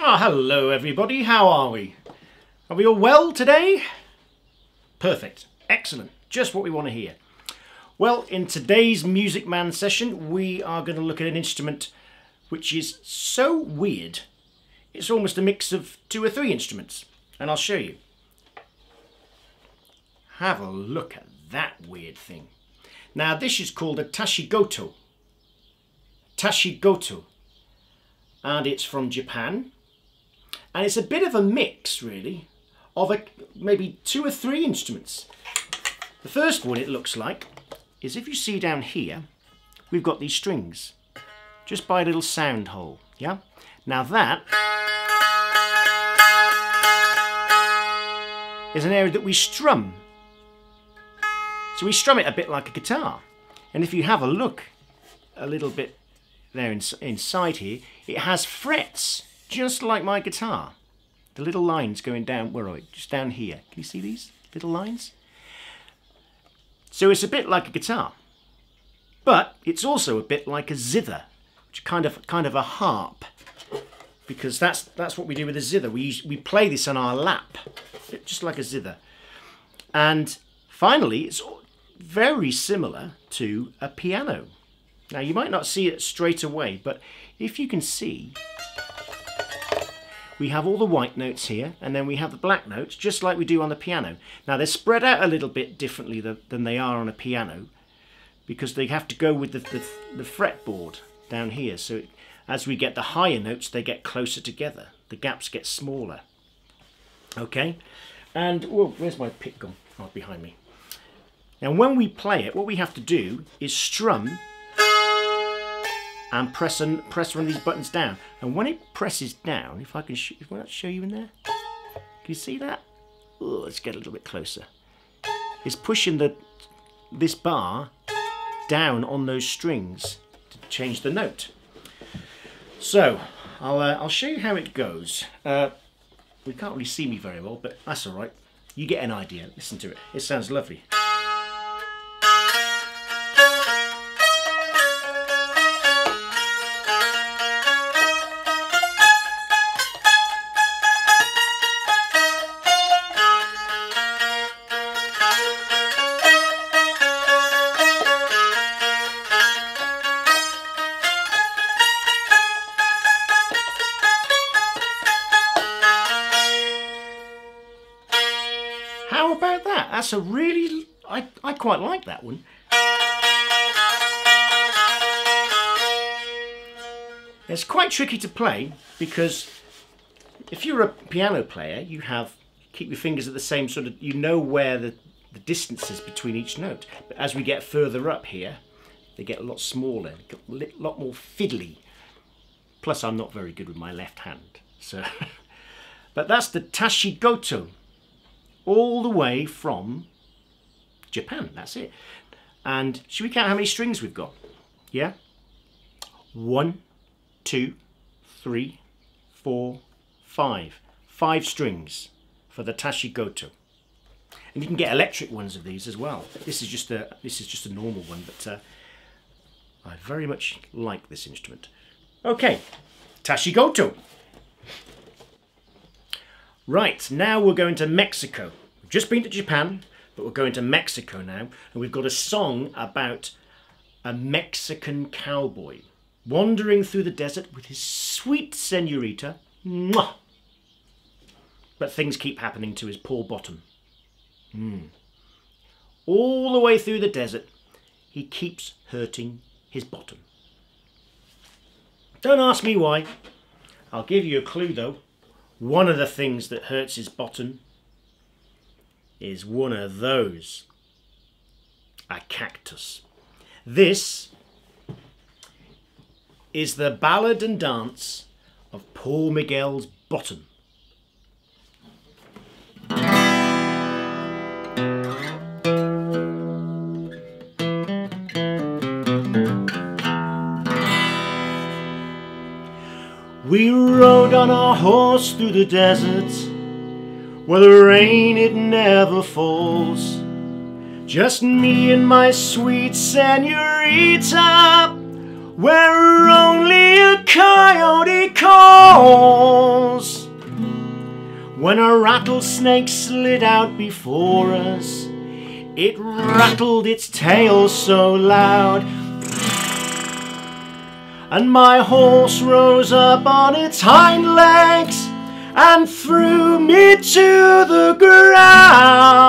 Oh, hello everybody, how are we? Are we all well today? Perfect, excellent, just what we want to hear. Well, in today's Music Man session, we are going to look at an instrument which is so weird, it's almost a mix of 2 or 3 instruments, and I'll show you. Have a look at that weird thing. Now, this is called a tashigoto. Tashigoto. And it's from Japan. And it's a bit of a mix, really, of maybe 2 or 3 instruments. The first one, it looks like, is if you see down here, we've got these strings, just by a little sound hole, yeah? Now that is an area that we strum. So we strum it a bit like a guitar. And if you have a look a little bit there inside here, it has frets, just like my guitar. The little lines going down, where are we? Just down here. Can you see these little lines? So it's a bit like a guitar, but it's also a bit like a zither, which kind of a harp, because that's what we do with a zither. We play this on our lap, just like a zither. And finally, it's very similar to a piano. Now, you might not see it straight away, but if you can see, we have all the white notes here, and then we have the black notes, just like we do on the piano. Now, they're spread out a little bit differently than they are on a piano, because they have to go with the fretboard down here. So as we get the higher notes, they get closer together. The gaps get smaller. Okay? And, whoa, where's my pick gone? Oh, behind me. Now, when we play it, what we have to do is strum and press one of these buttons down. And when it presses down, if I can show you in there, can you see that? Oh, let's get a little bit closer. It's pushing this bar down on those strings to change the note. So I'll show you how it goes. We can't really see me very well, but that's all right. You get an idea. Listen to it. It sounds lovely. How about that? That's a really, I quite like that one. It's quite tricky to play because if you're a piano player, you keep your fingers at the same sort of, you know where the distance is between each note. But as we get further up here, they get a lot smaller, a lot more fiddly. Plus, I'm not very good with my left hand. So, but that's the tashigoto. All the way from Japan, that's it. And should we count how many strings we've got? Yeah? 1, 2, 3, 4, 5. 5 strings for the tashigoto. And you can get electric ones of these as well. This is just a normal one, but I very much like this instrument. Okay, tashigoto. Right, now we're going to Mexico. We've just been to Japan, but we're going to Mexico now. And we've got a song about a Mexican cowboy wandering through the desert with his sweet senorita. Mwah! But things keep happening to his poor bottom. All the way through the desert, he keeps hurting his bottom. Don't ask me why. I'll give you a clue though. One of the things that hurts his bottom is one of those. A cactus. This is the ballad and dance of poor Miguel's bottom. We rode on our horse through the desert, where the rain it never falls. Just me and my sweet senorita, where only a coyote calls. when a rattlesnake slid out before us. It rattled its tail so loud, and my horse rose up on its hind legs and threw me to the ground.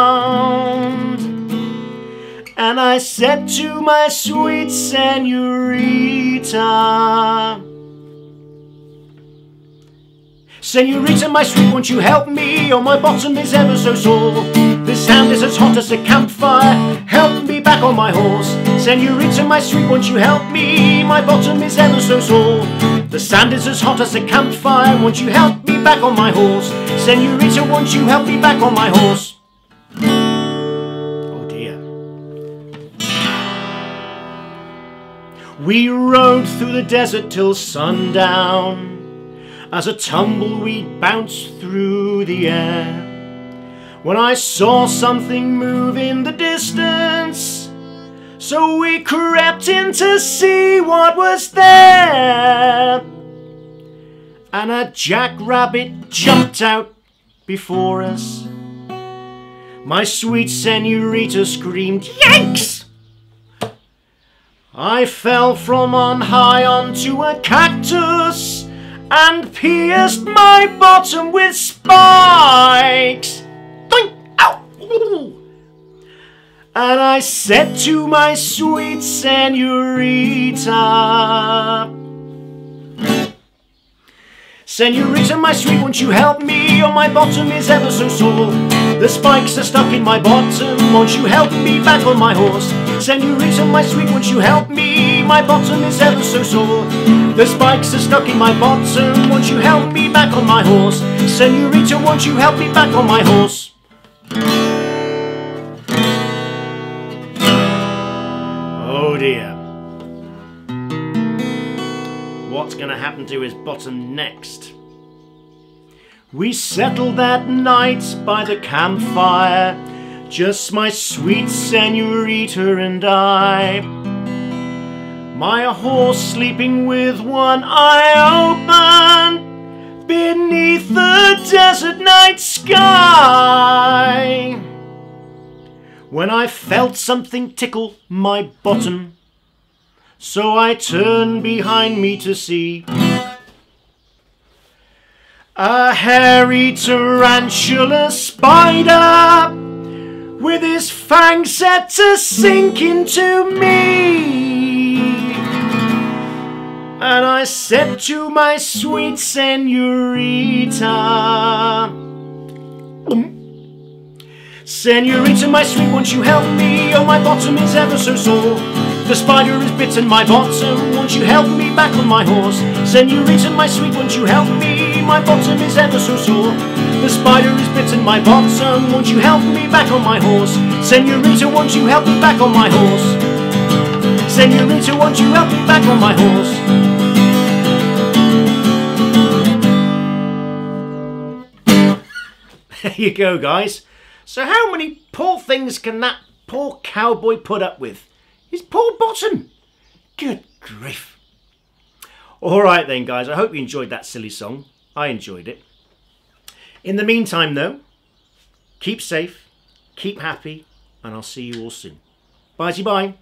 And I said to my sweet senorita, Senorita, my sweet, won't you help me? Oh, my bottom is ever so sore. This hand is as hot as a campfire. Help me back on my horse. Senorita, my sweet, won't you help me? My bottom is ever so sore. The sand is as hot as a campfire. Won't you help me back on my horse? Senorita, won't you help me back on my horse? Oh dear. We rode through the desert till sundown, as a tumbleweed bounced through the air, when I saw something move in the distance. So we crept in to see what was there, and a jackrabbit jumped out before us. My sweet senorita screamed, "Yanks!" I fell from on high onto a cactus and pierced my bottom with spikes. Doink! Ow! And I said to my sweet senorita, Senorita, my sweet, won't you help me? Oh, my bottom is ever so sore. The spikes are stuck in my bottom. Won't you help me back on my horse? Senorita, my sweet, won't you help me? My bottom is ever so sore. The spikes are stuck in my bottom. Won't you help me back on my horse? Senorita, won't you help me back on my horse? Oh dear. What's going to happen to his bottom next? We settled that night by the campfire, just my sweet senorita and I. My horse sleeping with one eye open beneath the desert night sky, when I felt something tickle my bottom. So I turned behind me to see a hairy tarantula spider with his fangs set to sink into me. And I said to my sweet senorita, Senorita, my sweet, won't you help me? Oh, my bottom is ever so sore. The spider has bitten my bottom. Won't you help me back on my horse? Senorita, my sweet, won't you help me? My bottom is ever so sore. The spider has bitten my bottom. Won't you help me back on my horse? Senorita, won't you help me back on my horse? Senorita, won't you help me back on my horse? There you go, guys. So how many poor things can that poor cowboy put up with? His poor bottom. Good grief. Alright then, guys, I hope you enjoyed that silly song. I enjoyed it. In the meantime though, keep safe, keep happy, and I'll see you all soon. Bye-bye.